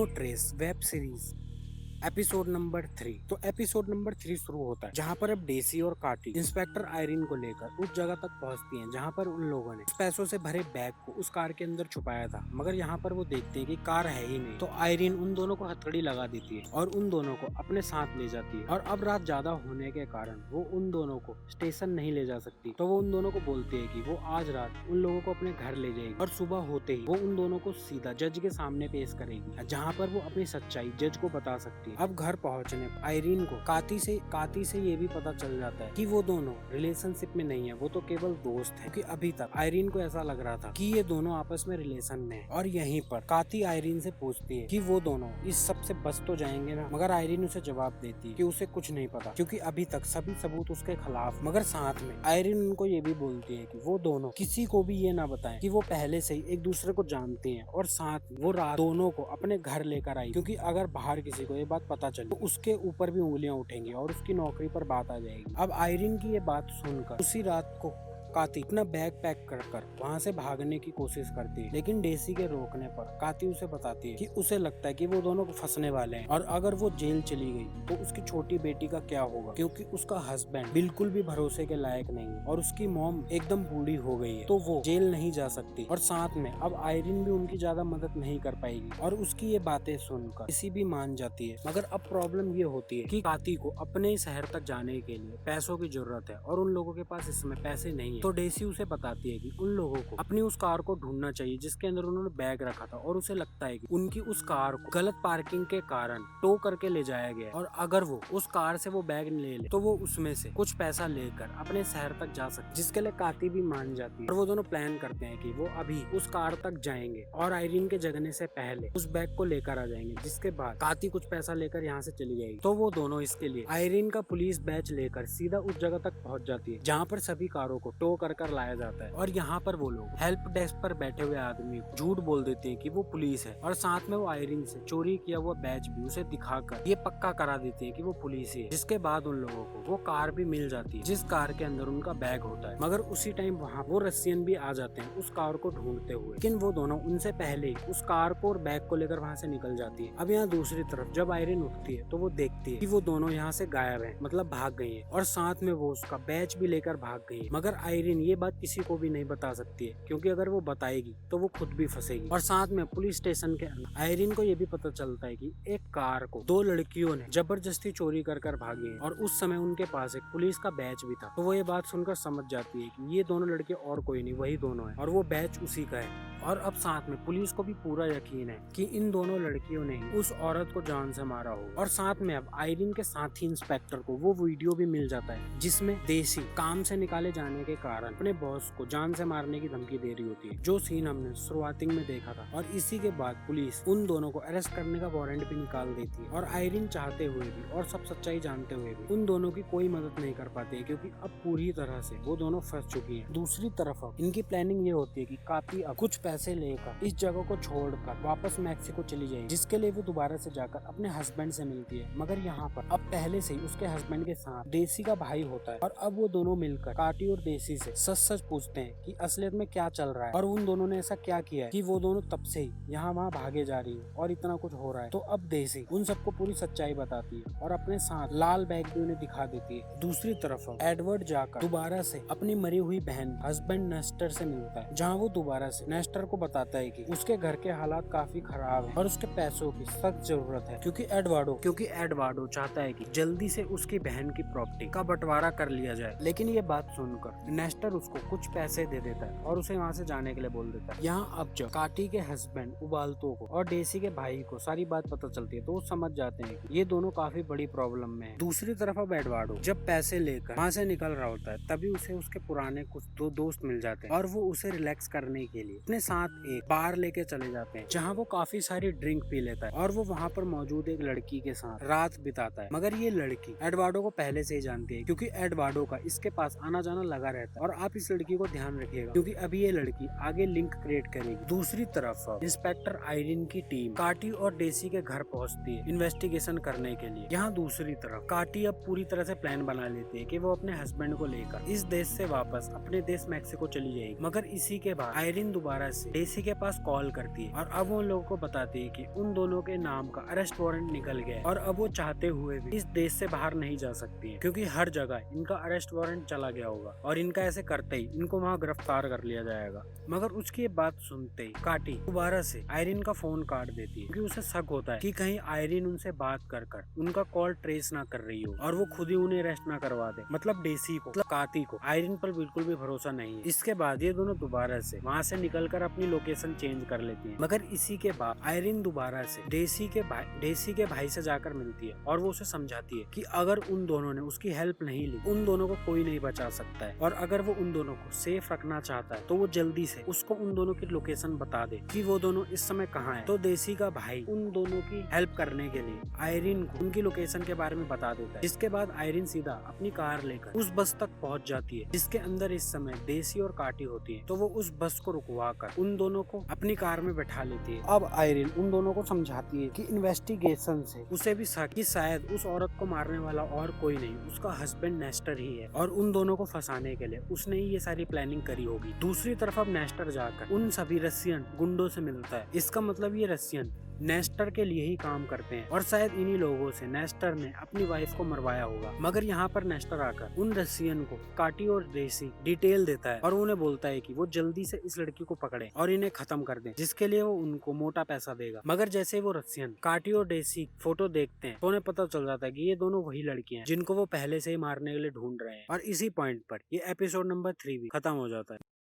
Video trace web series episode number 3। तो episode number 3 शुरू होता है जहाँ पर अब डेसी और काटी इंस्पेक्टर आयरीन को लेकर उस जगह तक पहुँचती हैं जहाँ पर उन लोगों ने पैसों से भरे बैग को उस कार के अंदर छुपाया था। मगर यहाँ पर वो देखते हैं कि कार है ही नहीं। तो आयरीन उन दोनों को हथकड़ी लगा देती है और उन दोनों को अपने साथ ले जाती है। और अब रात ज्यादा होने के कारण वो उन दोनों को स्टेशन नहीं ले जा सकती। तो वो उन दोनों को बोलती है कि वो आज रात उन लोगों को अपने घर ले जाएगी और सुबह होते ही वो उन दोनों को सीधा जज के सामने पेश करेगी जहाँ पर वो अपनी सच्चाई जज को बता सकती है। अब घर पहुंचने आयरीन को काती से ये भी पता चल जाता है कि वो दोनों रिलेशनशिप में नहीं है, वो तो केवल दोस्त है। क्योंकि अभी तक आयरीन को ऐसा लग रहा था कि ये दोनों आपस में रिलेशन में है। और यहीं पर काती आयरीन से पूछती है कि वो दोनों इस सब से बच तो जाएंगे ना। मगर आयरीन उसे जवाब देती है कि उसे कुछ नहीं पता क्योंकि अभी तक सभी सबूत उसके खिलाफ। मगर साथ में आयरीन उनको ये भी बोलती है कि वो दोनों किसी को भी ये ना बताएं कि वो पहले से ही एक दूसरे को जानते हैं। और साथ वो रात दोनों को अपने घर लेकर आई क्योंकि अगर बाहर किसी को ये बात पता चले तो उसके ऊपर भी उंगलियां उठेंगी और उसकी नौकरी पर बात आ जाएगी। अब आयरीन की ये बात सुनकर उसी रात को काती अपना बैग पैक कर वहाँ से भागने की कोशिश करती है। लेकिन डेसी के रोकने पर काती उसे बताती है कि उसे लगता है कि वो दोनों को फंसने वाले हैं और अगर वो जेल चली गई तो उसकी छोटी बेटी का क्या होगा, क्योंकि उसका हस्बैंड बिल्कुल भी भरोसे के लायक नहीं है और उसकी मॉम एकदम बूढ़ी हो गई है, तो वो जेल नहीं जा सकती। और साथ में अब आयरीन भी उनकी ज्यादा मदद नहीं कर पाएगी और उसकी ये बातें सुनकर किसी भी मान जाती है। मगर अब प्रॉब्लम ये होती है कि काती को अपने शहर तक जाने के लिए पैसों की जरूरत है और उन लोगों के पास इस समय पैसे नहीं है। तो डेसी उसे बताती है कि उन लोगों को अपनी उस कार को ढूंढना चाहिए जिसके अंदर उन्होंने बैग रखा था और उसे लगता है कि उनकी उस कार को गलत पार्किंग के कारण टो करके ले जाया गया और अगर वो उस कार से वो बैग ले ले तो वो उसमें से कुछ पैसा लेकर अपने शहर तक जा सकते, जिसके लिए काती भी मान जाती है। और वो दोनों प्लान करते हैं कि वो अभी उस कार तक जाएंगे और आयरीन के जगने से पहले उस बैग को लेकर आ जाएंगे, जिसके बाद काती कुछ पैसा लेकर यहाँ से चली जाएगी। तो वो दोनों इसके लिए आयरीन का पुलिस बैच लेकर सीधा उस जगह तक पहुंच जाती है जहाँ पर सभी कारों को टो कर लाया जाता है। और यहाँ पर वो लोग हेल्प डेस्क पर बैठे हुए आदमी को झूठ बोल देते हैं कि वो पुलिस है और साथ में वो आयरीन से चोरी किया हुआ बैच भी उसे दिखाकर ये पक्का करा देते हैं कि वो पुलिस है। जिसके बाद उन लोगों को वो कार भी मिल जाती है जिस कार के अंदर उनका बैग होता है। मगर उसी टाइम वहाँ वो रशियन भी आ जाते हैं उस कार को ढूंढते हुए, लेकिन वो दोनों उनसे पहले ही उस कार को और बैग को लेकर वहाँ से निकल जाती है। अब यहाँ दूसरी तरफ जब आयरीन उठती है तो वो देखती है कि वो दोनों यहाँ से गायब है, मतलब भाग गई है और साथ में वो उसका बैच भी लेकर भाग गई है। मगर आयरीन ये बात किसी को भी नहीं बता सकती है क्योंकि अगर वो बताएगी तो वो खुद भी फंसेगी। और साथ में पुलिस स्टेशन के अंदर आयरीन को ये भी पता चलता है कि एक कार को दो लड़कियों ने जबरदस्ती चोरी कर भागी है और उस समय उनके पास एक पुलिस का बैच भी था। तो वो ये बात सुनकर समझ जाती है कि ये दोनों लड़के और कोई नहीं, वही दोनों है और वो बैच उसी का है। और अब साथ में पुलिस को भी पूरा यकीन है कि इन दोनों लड़कियों ने ही उस औरत को जान से मारा हो। और साथ में अब आयरीन के साथी इंस्पेक्टर को वो वीडियो भी मिल जाता है जिसमें देसी काम से निकाले जाने के कारण अपने बॉस को जान से मारने की धमकी दे रही होती है, जो सीन हमने शुरुआती में देखा था। और इसी के बाद पुलिस उन दोनों को अरेस्ट करने का वारंट भी निकाल देती है और आयरीन चाहते हुए भी और सब सच्चाई जानते हुए भी उन दोनों की कोई मदद नहीं कर पाती है क्योंकि अब पूरी तरह से वो दोनों फंस चुकी है। दूसरी तरफ इनकी प्लानिंग ये होती है कि काती अब कुछ पैसे लेकर इस जगह को छोड़कर वापस मैक्सिको चली जाएगी, जिसके लिए वो दोबारा से जाकर अपने हस्बैंड से मिलती है। मगर यहाँ पर अब पहले से ही उसके हस्बैंड के साथ देसी का भाई होता है और अब वो दोनों मिलकर काटी और देसी से सच पूछते हैं कि असलियत में क्या चल रहा है और उन दोनों ने ऐसा क्या किया है कि वो दोनों तब से ही यहाँ वहाँ भागे जा रही है और इतना कुछ हो रहा है। तो अब देसी उन सबको पूरी सच्चाई बताती है और अपने साथ लाल बैग भी उन्हें दिखा देती है। दूसरी तरफ एडवर्ड जाकर दोबारा से अपनी मरी हुई बहन हस्बैंड नेस्टर से मिलता है, जहाँ वो दोबारा से नेस्टर को बताता है कि उसके घर के हालात काफी खराब है और उसके पैसों की सख्त जरूरत है क्योंकि एडवार्डो चाहता है कि जल्दी से उसकी बहन की प्रॉपर्टी का बंटवारा कर लिया जाए। लेकिन ये बात सुनकर नेस्टर उसको कुछ पैसे दे देता है और उसे वहाँ से जाने के लिए बोल देता है। यहाँ अब जब काटी के हस्बैंड उबाल्तो को और डेसी के भाई को सारी बात पता चलती है तो वो समझ जाते हैं कि ये दोनों काफी बड़ी प्रॉब्लम में है। दूसरी तरफ अब एडवार्डो जब पैसे लेकर वहाँ से निकल रहा होता है तभी उसे उसके पुराने कुछ दो दोस्त मिल जाते हैं और वो उसे रिलैक्स करने के लिए अपने साथ एक बार लेके चले जाते हैं जहाँ वो काफी सारी ड्रिंक पी लेता है और वो वहाँ पर मौजूद एक लड़की के साथ रात बिताता है। मगर ये लड़की एडवार्डो को पहले से ही जानती है क्योंकि एडवार्डो का इसके पास आना जाना लगा रहता जाता है। और आप इस लड़की को ध्यान रखिएगा क्योंकि अभी ये लड़की आगे लिंक क्रिएट करेगी। दूसरी तरफ इंस्पेक्टर आयरीन की टीम काटी और डेसी के घर पहुंचती है इन्वेस्टिगेशन करने के लिए। यहाँ दूसरी तरफ काटी अब पूरी तरह से प्लान बना लेती है कि वो अपने हस्बैंड को लेकर इस देश से वापस अपने देश मैक्सिको चली जाएगी। मगर इसी के बाद आयरीन दोबारा से डेसी के पास कॉल करती है और अब वो लोगों को बताती है कि उन दोनों के नाम का अरेस्ट वारंट निकल गया है और अब वो चाहते हुए भी इस देश से बाहर नहीं जा सकती है क्योंकि हर जगह इनका अरेस्ट वारंट चला गया होगा और इनका ऐसे करते ही इनको वहाँ गिरफ्तार कर लिया जाएगा। मगर उसकी बात सुनते ही काटी दोबारा से आयरीन का फोन काट देती है क्योंकि उसे शक होता है कि कहीं आयरीन उनसे बात कर उनका कॉल ट्रेस ना कर रही हो और वो खुद ही उन्हें अरेस्ट ना करवा दे। मतलब डेसी को, मतलब काटी को आयरीन पर बिल्कुल भी भरोसा नहीं है। इसके बाद ये दोनों दोबारा से वहाँ से निकलकर अपनी लोकेशन चेंज कर लेती है। मगर इसी के बाद आयरीन दोबारा से डेसी के भाई से जाकर मिलती है और वो उसे समझाती है कि अगर उन दोनों ने उसकी हेल्प नहीं ली उन दोनों को कोई नहीं बचा सकता है और अगर वो उन दोनों को सेफ रखना चाहता है तो वो जल्दी से उसको उन दोनों की लोकेशन बता दे कि वो दोनों इस समय कहाँ है। तो डेसी का भाई उन दोनों की हेल्प करने के लिए आयरीन को उनकी लोकेशन के बारे में बता देता है। जिसके बाद आयरीन सीधा अपनी कार लेकर उस बस तक पहुंच जाती है जिसके अंदर इस समय डेसी और काटी होती है। तो वो उस बस को रुकवा कर उन दोनों को अपनी कार में बैठा लेती है। अब आयरीन उन दोनों को समझाती है कि इन्वेस्टिगेशन से उसे भी शक कि शायद उस औरत को मारने वाला और कोई नहीं उसका हस्बैंड नेस्टर ही है और उन दोनों को फंसाने के लिए उसने ही ये सारी प्लानिंग करी होगी। दूसरी तरफ अब नेस्टर जाकर उन सभी रशियन गुंडों से मिलता है। इसका मतलब ये रशियन नेस्टर के लिए ही काम करते हैं और शायद इन्हीं लोगों से नेस्टर ने अपनी वाइफ को मरवाया होगा। मगर यहाँ पर नेस्टर आकर उन रशियन को काटी और डेसी डिटेल देता है और उन्हें बोलता है कि वो जल्दी से इस लड़की को पकड़े और इन्हें खत्म कर दें जिसके लिए वो उनको मोटा पैसा देगा। मगर जैसे वो रशियन काटी और डेसी फोटो देखते हैं तो उन्हें पता चल जाता है कि ये दोनों वही लड़कियां हैं जिनको वो पहले से ही मारने के लिए ढूंढ रहे हैं। और इसी पॉइंट पर ये एपिसोड नंबर 3 भी खत्म हो जाता है।